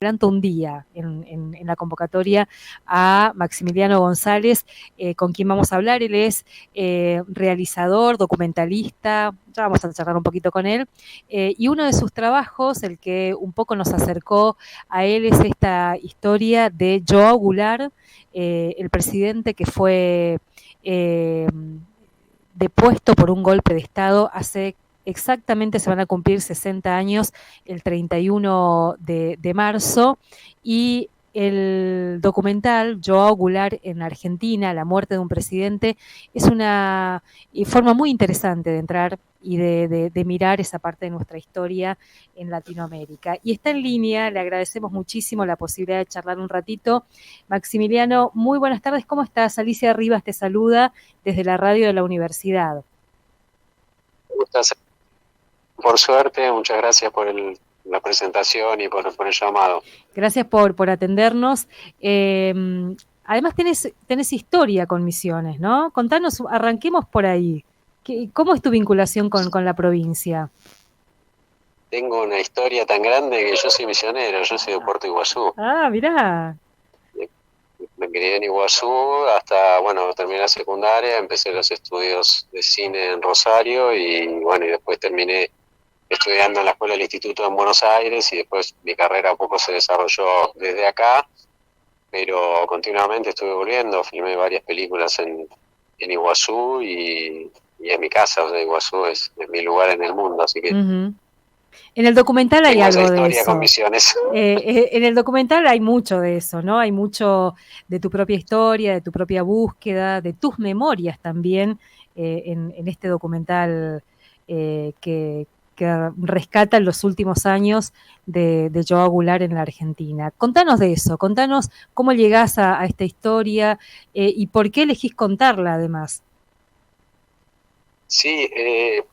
adelanto un día en la convocatoria a Maximiliano González, con quien vamos a hablar. Él es realizador, documentalista, ya vamos a charlar un poquito con él, y uno de sus trabajos, el que un poco nos acercó a él, es esta historia de Joao Goulart, el presidente que fue depuesto por un golpe de Estado hace exactamente, se van a cumplir 60 años el 31 de marzo, y el documental Joao Goulart en Argentina, la muerte de un presidente, es una forma muy interesante de entrar y de mirar esa parte de nuestra historia en Latinoamérica. Y está en línea, le agradecemos muchísimo la posibilidad de charlar un ratito. Maximiliano, muy buenas tardes, ¿cómo estás? Alicia Rivas te saluda desde la radio de la universidad. ¿Cómo estás? Por suerte, muchas gracias por la presentación y por el llamado. Gracias por atendernos. Además tenés historia con Misiones, ¿no? Contanos, arranquemos por ahí. ¿Cómo es tu vinculación con la provincia? Tengo una historia tan grande que yo soy misionero, yo soy de Puerto Iguazú. Ah, mirá. Me crié en Iguazú hasta, terminé la secundaria, empecé los estudios de cine en Rosario y después terminé estudiando en la Escuela del Instituto en Buenos Aires y después mi carrera un poco se desarrolló desde acá, pero continuamente estuve volviendo, filmé varias películas en Iguazú y en mi casa, o sea, Iguazú es mi lugar en el mundo, así que... Uh-huh. En el documental hay algo de eso. Con Misiones. En el documental hay mucho de eso, ¿no? Hay mucho de tu propia historia, de tu propia búsqueda, de tus memorias también en este documental que rescata los últimos años de Joao Goulart en la Argentina. Contanos de eso, contanos cómo llegás a esta historia y por qué elegís contarla además. Sí,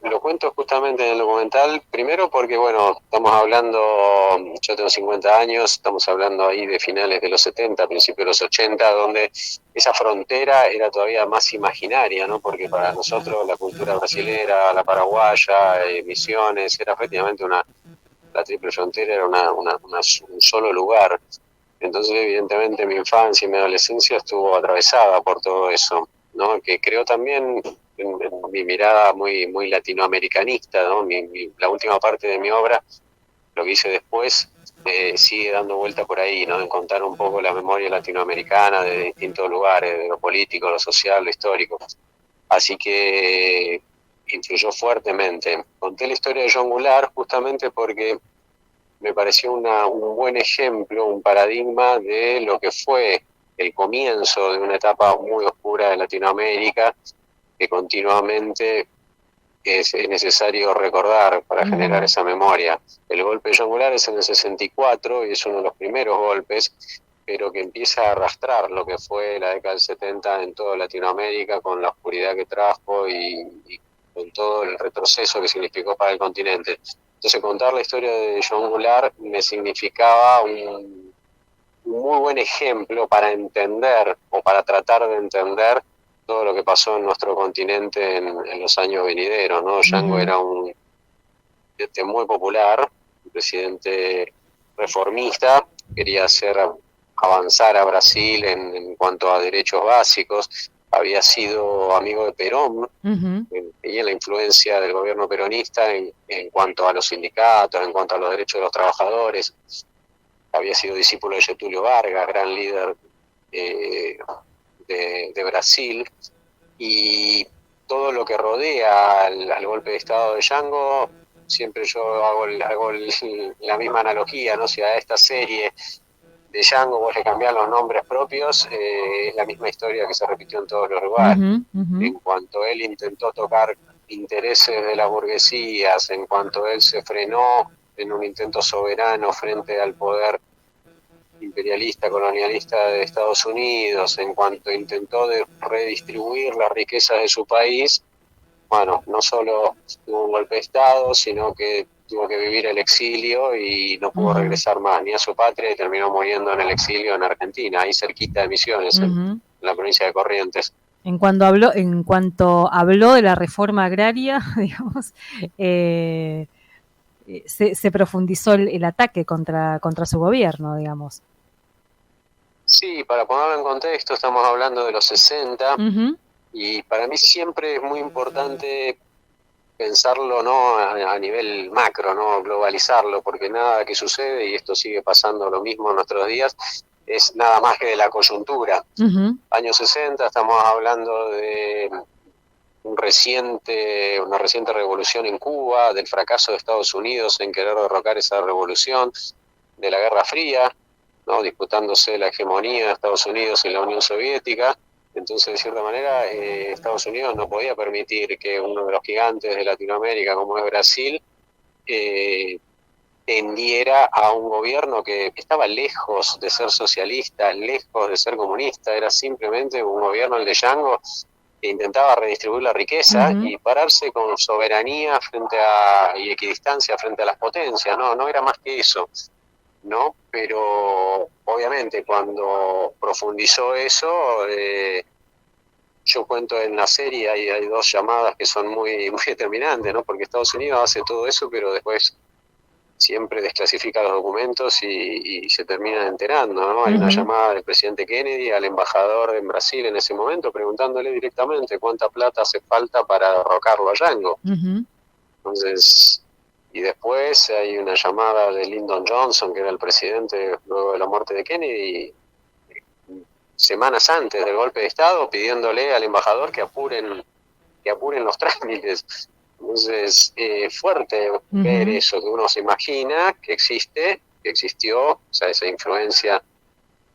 lo cuento justamente en el documental, primero porque, estamos hablando, yo tengo 50 años, estamos hablando ahí de finales de los 70, principios de los 80, donde esa frontera era todavía más imaginaria, ¿no? Porque para nosotros la cultura brasilera, la paraguaya, Misiones, era efectivamente la triple frontera era un solo lugar. Entonces, evidentemente, mi infancia y mi adolescencia estuvo atravesada por todo eso, ¿no? Que creo también en mi mirada muy latinoamericanista, ¿no? La última parte de mi obra, lo que hice después, sigue dando vuelta por ahí, ¿no? En contar un poco la memoria latinoamericana de distintos lugares, de lo político, lo social, lo histórico. Así que influyó fuertemente. Conté la historia de Joao Goulart justamente porque me pareció un buen ejemplo, un paradigma de lo que fue el comienzo de una etapa muy oscura de Latinoamérica, que continuamente es necesario recordar para generar esa memoria. El golpe de Joao Goulart es en el 64 y es uno de los primeros golpes, pero que empieza a arrastrar lo que fue la década del 70 en toda Latinoamérica, con la oscuridad que trajo y con todo el retroceso que significó para el continente. Entonces, contar la historia de Joao Goulart me significaba un muy buen ejemplo para entender o para tratar de entender todo lo que pasó en nuestro continente en los años venideros, ¿no? Jango era un presidente muy popular, un presidente reformista, quería hacer avanzar a Brasil en cuanto a derechos básicos, había sido amigo de Perón, y en la influencia del gobierno peronista en cuanto a los sindicatos, en cuanto a los derechos de los trabajadores, había sido discípulo de Getúlio Vargas, gran líder de Brasil, y todo lo que rodea al golpe de Estado de Jango, siempre yo hago la misma analogía, ¿no? Si a esta serie de Jango vos le cambiás los nombres propios, es la misma historia que se repitió en todos los lugares. En cuanto él intentó tocar intereses de las burguesías, en cuanto él se frenó en un intento soberano frente al poder imperialista, colonialista de Estados Unidos, en cuanto intentó redistribuir las riquezas de su país, no solo tuvo un golpe de Estado, sino que tuvo que vivir el exilio y no pudo regresar más ni a su patria y terminó muriendo en el exilio en Argentina, ahí cerquita de Misiones, en la provincia de Corrientes. En cuanto habló de la reforma agraria, digamos, se profundizó el ataque contra su gobierno, digamos. Sí, para ponerlo en contexto, estamos hablando de los 60, y para mí siempre es muy importante pensarlo no a nivel macro, no globalizarlo, porque nada que sucede, y esto sigue pasando lo mismo en nuestros días, es nada más que de la coyuntura. Años 60, estamos hablando de una reciente revolución en Cuba, del fracaso de Estados Unidos en querer derrocar esa revolución, de la Guerra Fría, ¿no? Disputándose la hegemonía de Estados Unidos en la Unión Soviética. Entonces, de cierta manera, Estados Unidos no podía permitir que uno de los gigantes de Latinoamérica, como es Brasil, tendiera a un gobierno que estaba lejos de ser socialista, lejos de ser comunista, era simplemente un gobierno, el de Yango, que intentaba redistribuir la riqueza y pararse con soberanía y equidistancia frente a las potencias, no era más que eso, ¿no? Pero obviamente cuando profundizó eso, yo cuento en la serie, hay dos llamadas que son muy determinantes, ¿no? Porque Estados Unidos hace todo eso, pero después siempre desclasifica los documentos y se terminan enterando, ¿no? Hay una llamada del presidente Kennedy al embajador en Brasil en ese momento preguntándole directamente cuánta plata hace falta para derrocarlo a Yango. Entonces, y después hay una llamada de Lyndon Johnson, que era el presidente luego de la muerte de Kennedy, semanas antes del golpe de Estado, pidiéndole al embajador que apuren los trámites. Entonces, fuerte ver eso, que uno se imagina que existió, o sea, esa influencia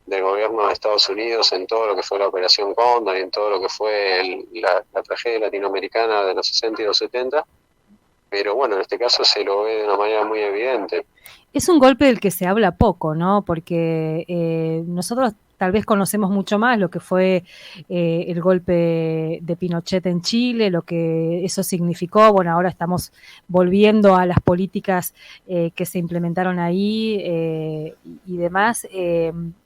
del gobierno de Estados Unidos en todo lo que fue la Operación Cóndor y en todo lo que fue la tragedia latinoamericana de los 60 y los 70, pero bueno, en este caso se lo ve de una manera muy evidente. Es un golpe del que se habla poco, ¿no? Porque nosotros tal vez conocemos mucho más lo que fue el golpe de Pinochet en Chile, lo que eso significó. Bueno, ahora estamos volviendo a las políticas que se implementaron ahí y demás,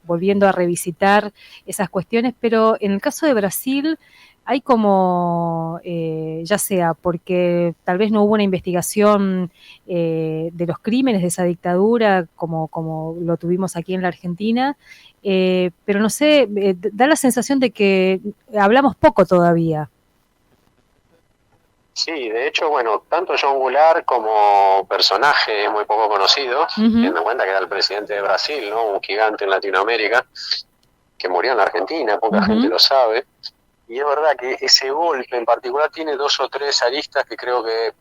volviendo a revisitar esas cuestiones, pero en el caso de Brasil hay como, ya sea porque tal vez no hubo una investigación de los crímenes de esa dictadura como lo tuvimos aquí en la Argentina, pero no sé, da la sensación de que hablamos poco todavía. Sí, de hecho, bueno, tanto John Goulart como personaje es muy poco conocido, teniendo en cuenta que era el presidente de Brasil, ¿no? Un gigante en Latinoamérica, que murió en la Argentina, poca gente lo sabe. Y es verdad que ese golpe en particular tiene 2 o 3 aristas que creo que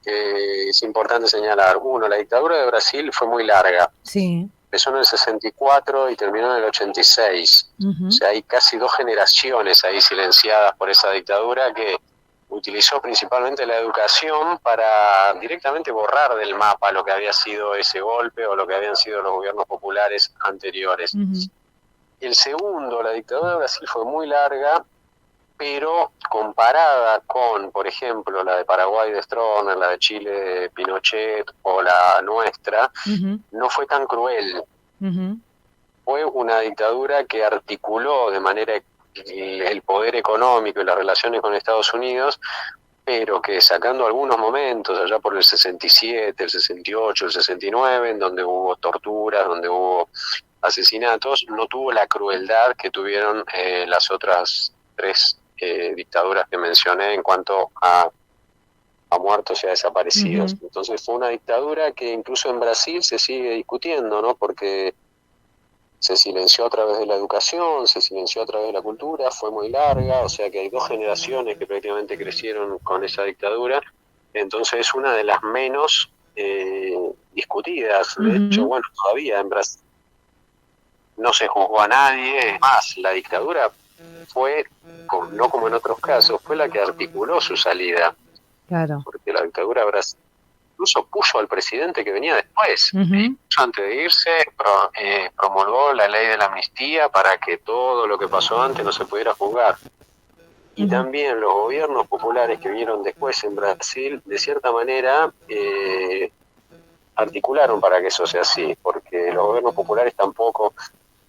es importante señalar. Uno, la dictadura de Brasil fue muy larga. Sí. Empezó en el 64 y terminó en el 86. O sea, hay casi 2 generaciones ahí silenciadas por esa dictadura que utilizó principalmente la educación para directamente borrar del mapa lo que había sido ese golpe o lo que habían sido los gobiernos populares anteriores. El segundo, la dictadura de Brasil fue muy larga, pero comparada con, por ejemplo, la de Paraguay de Stroessner, la de Chile de Pinochet o la nuestra, no fue tan cruel. Fue una dictadura que articuló de manera el poder económico y las relaciones con Estados Unidos, pero que sacando algunos momentos, allá por el 67, el 68, el 69, en donde hubo torturas, donde hubo asesinatos, no tuvo la crueldad que tuvieron las otras 3 dictaduras que mencioné en cuanto a muertos y a desaparecidos. Entonces fue una dictadura que incluso en Brasil se sigue discutiendo, ¿no? Porque se silenció a través de la educación, se silenció a través de la cultura, fue muy larga, o sea que hay 2 generaciones que prácticamente crecieron con esa dictadura, entonces es una de las menos discutidas. De hecho, bueno, todavía en Brasil no se juzgó a nadie, es más, la dictadura fue, no como en otros casos, fue la que articuló su salida. Claro. Porque la dictadura Brasil incluso puso al presidente que venía después. Antes de irse, promulgó la ley de la amnistía para que todo lo que pasó antes no se pudiera juzgar. Y también los gobiernos populares que vinieron después en Brasil, de cierta manera, articularon para que eso sea así, porque los gobiernos populares tampoco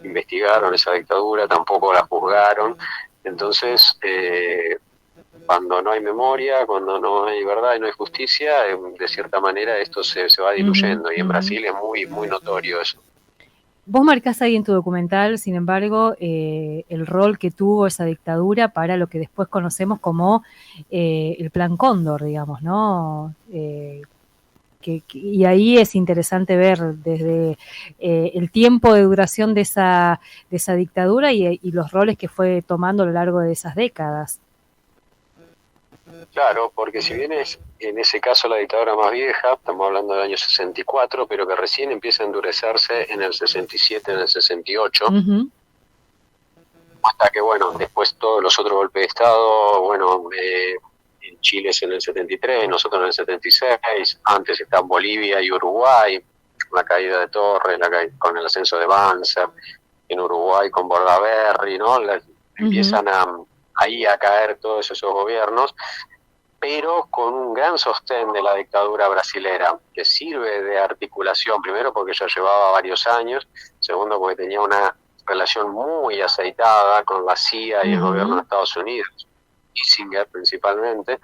investigaron esa dictadura, tampoco la juzgaron. Entonces, cuando no hay memoria, cuando no hay verdad y no hay justicia, de cierta manera esto se va diluyendo, y en Brasil es muy, muy notorio eso. Vos marcás ahí en tu documental, sin embargo, el rol que tuvo esa dictadura para lo que después conocemos como el Plan Cóndor, digamos, ¿no? Y ahí es interesante ver desde el tiempo de duración de esa dictadura y los roles que fue tomando a lo largo de esas décadas. Claro, porque si bien es en ese caso la dictadura más vieja, estamos hablando del año 64, pero que recién empieza a endurecerse en el 67, en el 68, hasta que, bueno, después todos los otros golpes de Estado, bueno, en Chile es en el 73, nosotros en el 76, antes están Bolivia y Uruguay, la caída de Torres, con el ascenso de Banzer, en Uruguay con Bordaberry, ¿no? Empiezan ahí a caer todos esos gobiernos, pero con un gran sostén de la dictadura brasilera, que sirve de articulación, primero porque ya llevaba varios años, segundo porque tenía una relación muy aceitada con la CIA y el gobierno de Estados Unidos, Kissinger principalmente.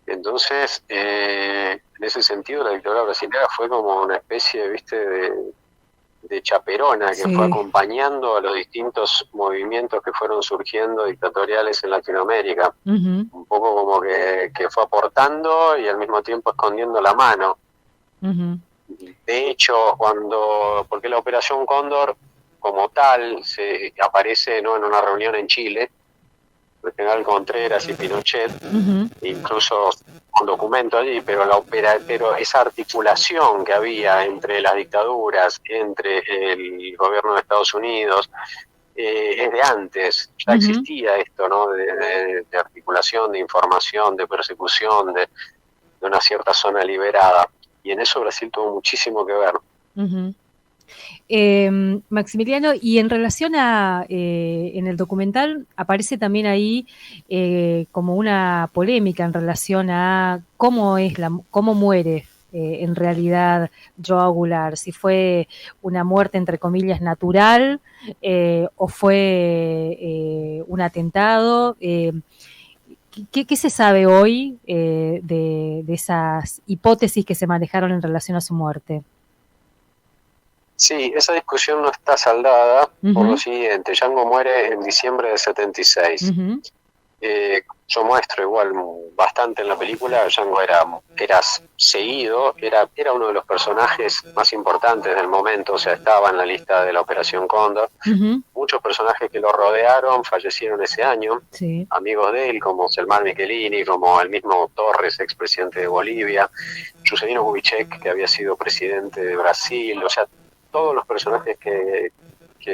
Entonces, en ese sentido, la dictadura brasilera fue como una especie, viste, de chaperona que fue acompañando a los distintos movimientos que fueron surgiendo dictatoriales en Latinoamérica. Un poco como que fue aportando y al mismo tiempo escondiendo la mano. De hecho, porque la Operación Cóndor como tal se aparece, ¿no?, en una reunión en Chile, el general Contreras y Pinochet, incluso un documento allí, pero esa articulación que había entre las dictaduras, entre el gobierno de Estados Unidos, es de antes, ya existía esto, ¿no?, de articulación, de información, de persecución, de una cierta zona liberada, y en eso Brasil tuvo muchísimo que ver. Maximiliano, y en relación a, en el documental aparece también ahí como una polémica en relación a cómo muere en realidad Joao Goulart, si fue una muerte entre comillas natural o fue un atentado. ¿Qué se sabe hoy de esas hipótesis que se manejaron en relación a su muerte? Sí, esa discusión no está saldada por lo siguiente. Django muere en diciembre del 76. Yo muestro igual bastante en la película. Django era seguido, era uno de los personajes más importantes del momento, o sea, estaba en la lista de la Operación Cóndor. Muchos personajes que lo rodearon fallecieron ese año, amigos de él, como Selmar Michelini, como el mismo Torres, expresidente de Bolivia, Juscelino Kubitschek, que había sido presidente de Brasil, o sea, todos los personajes que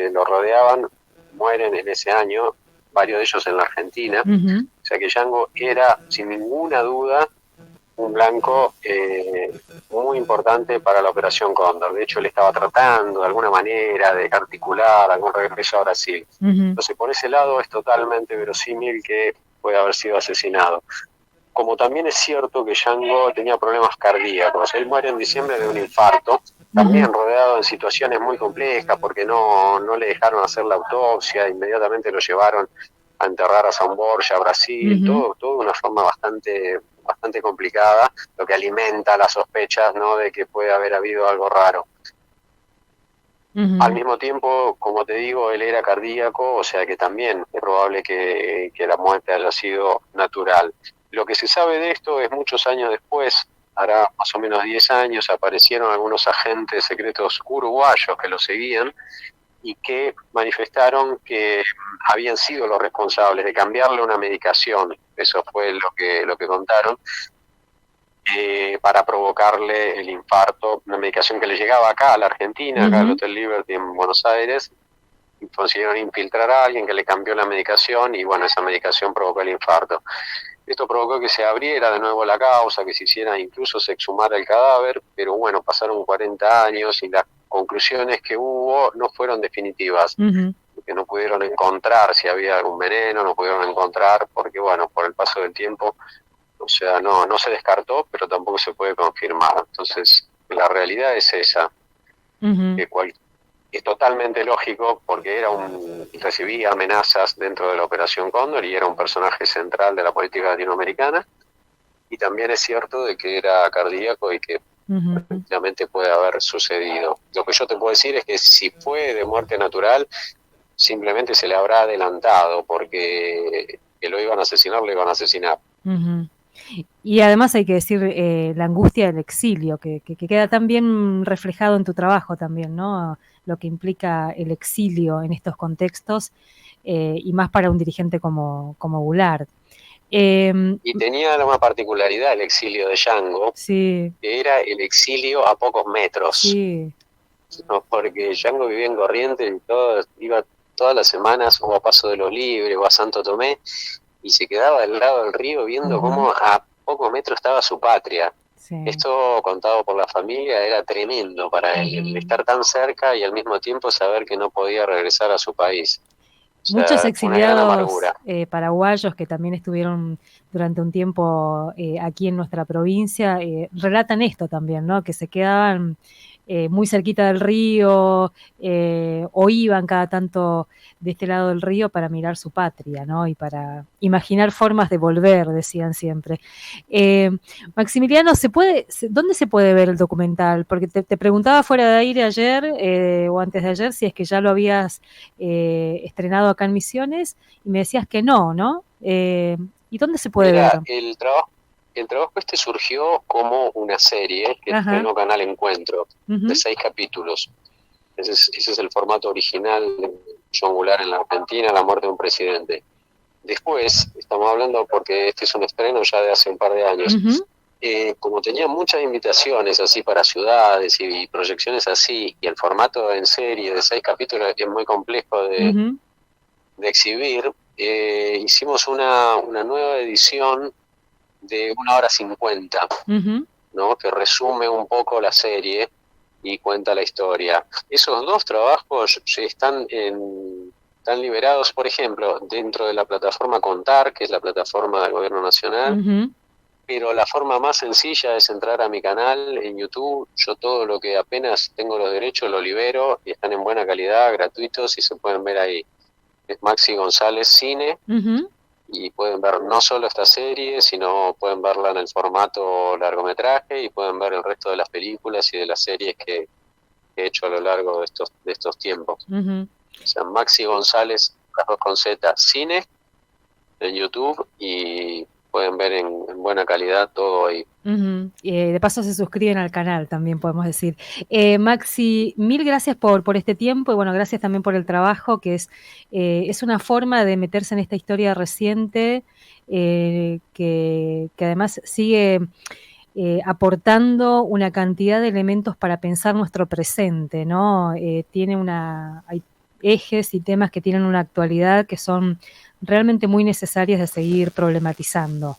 lo rodeaban mueren en ese año, varios de ellos en la Argentina. O sea que Django era, sin ninguna duda, un blanco muy importante para la Operación Cóndor. De hecho, él estaba tratando de alguna manera de articular algún regreso a Brasil. Entonces, por ese lado es totalmente verosímil que puede haber sido asesinado. Como también es cierto que Django tenía problemas cardíacos. Él muere en diciembre de un infarto, también rodeado en situaciones muy complejas porque no le dejaron hacer la autopsia, inmediatamente lo llevaron a enterrar a São Borja, a Brasil, todo de una forma bastante complicada, lo que alimenta las sospechas, ¿no?, de que puede haber habido algo raro. Al mismo tiempo, como te digo, él era cardíaco, o sea que también es probable que la muerte haya sido natural. Lo que se sabe de esto es muchos años después, hará más o menos 10 años, aparecieron algunos agentes secretos uruguayos que lo seguían y que manifestaron que habían sido los responsables de cambiarle una medicación, eso fue lo que contaron, para provocarle el infarto, una medicación que le llegaba acá a la Argentina, acá al Hotel Liberty en Buenos Aires, y consiguieron infiltrar a alguien que le cambió la medicación y bueno, esa medicación provocó el infarto. Esto provocó que se abriera de nuevo la causa, que se hiciera, incluso se exhumara el cadáver, pero bueno, pasaron 40 años y las conclusiones que hubo no fueron definitivas, porque no pudieron encontrar si había algún veneno, no pudieron encontrar, porque bueno, por el paso del tiempo, o sea, no se descartó, pero tampoco se puede confirmar. Entonces, la realidad es esa, que es totalmente lógico porque recibía amenazas dentro de la Operación Cóndor y era un personaje central de la política latinoamericana. Y también es cierto de que era cardíaco y que efectivamente puede haber sucedido. Lo que yo te puedo decir es que si fue de muerte natural, simplemente se le habrá adelantado, porque que lo iban a asesinar, lo iban a asesinar. Y además hay que decir la angustia del exilio, que queda tan bien reflejado en tu trabajo también, ¿no? Lo que implica el exilio en estos contextos, y más para un dirigente como Goulart. Y tenía una particularidad el exilio de Django, sí, que era el exilio a pocos metros. Sí. ¿No? Porque Django vivía en Corrientes y iba todas las semanas o a Paso de los Libres o a Santo Tomé y se quedaba al lado del río viendo cómo a pocos metros estaba su patria. Sí. Esto, contado por la familia, era tremendo para él, el estar tan cerca y al mismo tiempo saber que no podía regresar a su país. O sea, muchos exiliados paraguayos que también estuvieron durante un tiempo aquí en nuestra provincia relatan esto también, ¿no? Que se quedaban muy cerquita del río o iban cada tanto de este lado del río para mirar su patria, ¿no? Y para imaginar formas de volver, decían siempre. Maximiliano, ¿dónde se puede ver el documental? Porque te preguntaba fuera de aire ayer o antes de ayer si es que ya lo habías estrenado acá en Misiones y me decías que no, ¿no? ¿Y dónde se puede ver? El trabajo este surgió como una serie que estrenó Canal Encuentro, de 6 capítulos. Ese es el formato original de John Goulart en la Argentina, La muerte de un presidente. Después, estamos hablando porque este es un estreno ya de hace un par de años, como tenía muchas invitaciones así para ciudades y proyecciones así, y el formato en serie de 6 capítulos es muy complejo de exhibir, hicimos una nueva edición de 1 hora 50, ¿no? Que resume un poco la serie y cuenta la historia. Esos 2 trabajos están liberados, por ejemplo, dentro de la plataforma Contar, que es la plataforma del Gobierno Nacional, pero la forma más sencilla es entrar a mi canal en YouTube. Yo todo lo que apenas tengo los derechos lo libero y están en buena calidad, gratuitos y se pueden ver ahí. Es Maxi González Cine. Y pueden ver no solo esta serie, sino pueden verla en el formato largometraje y pueden ver el resto de las películas y de las series que he hecho a lo largo de estos tiempos. O sea, Maxi González, las 2 con Z, Cine, en YouTube, y pueden ver en buena calidad todo ahí. De paso se suscriben al canal, también podemos decir. Maxi, mil gracias por este tiempo y bueno, gracias también por el trabajo, que es una forma de meterse en esta historia reciente que además sigue aportando una cantidad de elementos para pensar nuestro presente, ¿no? Hay ejes y temas que tienen una actualidad que son realmente muy necesarias de seguir problematizando.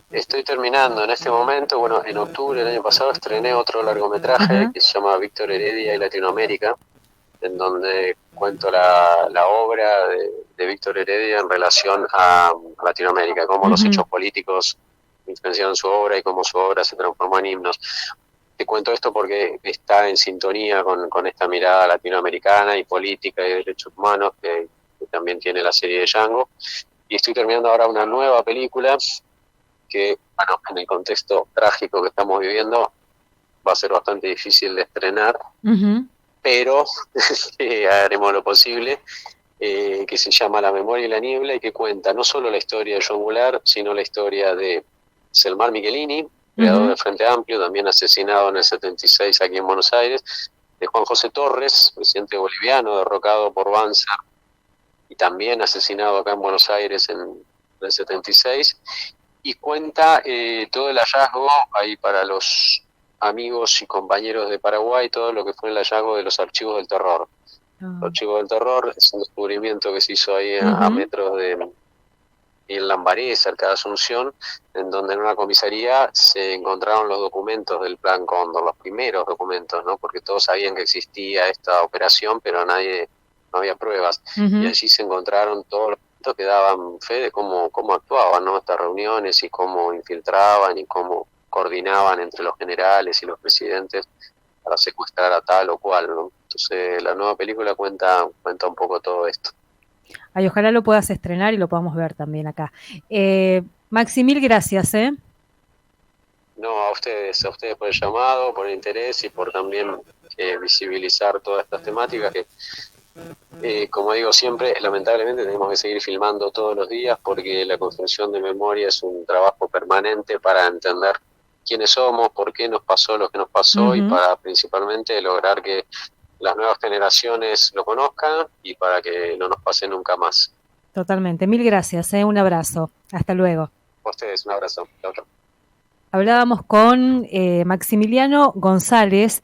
Estoy terminando en este momento, bueno, en octubre del año pasado estrené otro largometraje que se llama Víctor Heredia y Latinoamérica, en donde cuento la obra de Víctor Heredia en relación a Latinoamérica, cómo los hechos políticos influenciaron su obra y cómo su obra se transformó en himnos. Te cuento esto porque está en sintonía con esta mirada latinoamericana y política y de derechos humanos que también tiene la serie de Django. Y estoy terminando ahora una nueva película que, bueno, en el contexto trágico que estamos viviendo va a ser bastante difícil de estrenar, pero haremos lo posible, que se llama La memoria y la niebla y que cuenta no solo la historia de John Goulart, sino la historia de Selmar Michelini, creador del Frente Amplio, también asesinado en el 76 aquí en Buenos Aires, de Juan José Torres, presidente boliviano, derrocado por Banzer y también asesinado acá en Buenos Aires en el 76, y cuenta todo el hallazgo ahí para los amigos y compañeros de Paraguay, todo lo que fue el hallazgo de los archivos del terror. Los archivos del terror es un descubrimiento que se hizo ahí a metros en Lambaré, cerca de Asunción, en donde en una comisaría se encontraron los documentos del Plan Cóndor, los primeros documentos, ¿no? Porque todos sabían que existía esta operación, pero no había pruebas. Y allí se encontraron todos los documentos que daban fe de cómo actuaban, ¿no? Estas reuniones y cómo infiltraban y cómo coordinaban entre los generales y los presidentes para secuestrar a tal o cual, ¿no? Entonces la nueva película cuenta un poco todo esto. Ay, ojalá lo puedas estrenar y lo podamos ver también acá. Maxi, mil gracias, ¿eh? No, a ustedes por el llamado, por el interés y por también visibilizar todas estas temáticas que, como digo siempre, lamentablemente tenemos que seguir filmando todos los días porque la construcción de memoria es un trabajo permanente para entender quiénes somos, por qué nos pasó lo que nos pasó y para principalmente lograr que las nuevas generaciones lo conozcan y para que no nos pase nunca más. Totalmente. Mil gracias, ¿eh? Un abrazo. Hasta luego. A ustedes, un abrazo. Chau, chau. Hablábamos con Maximiliano González.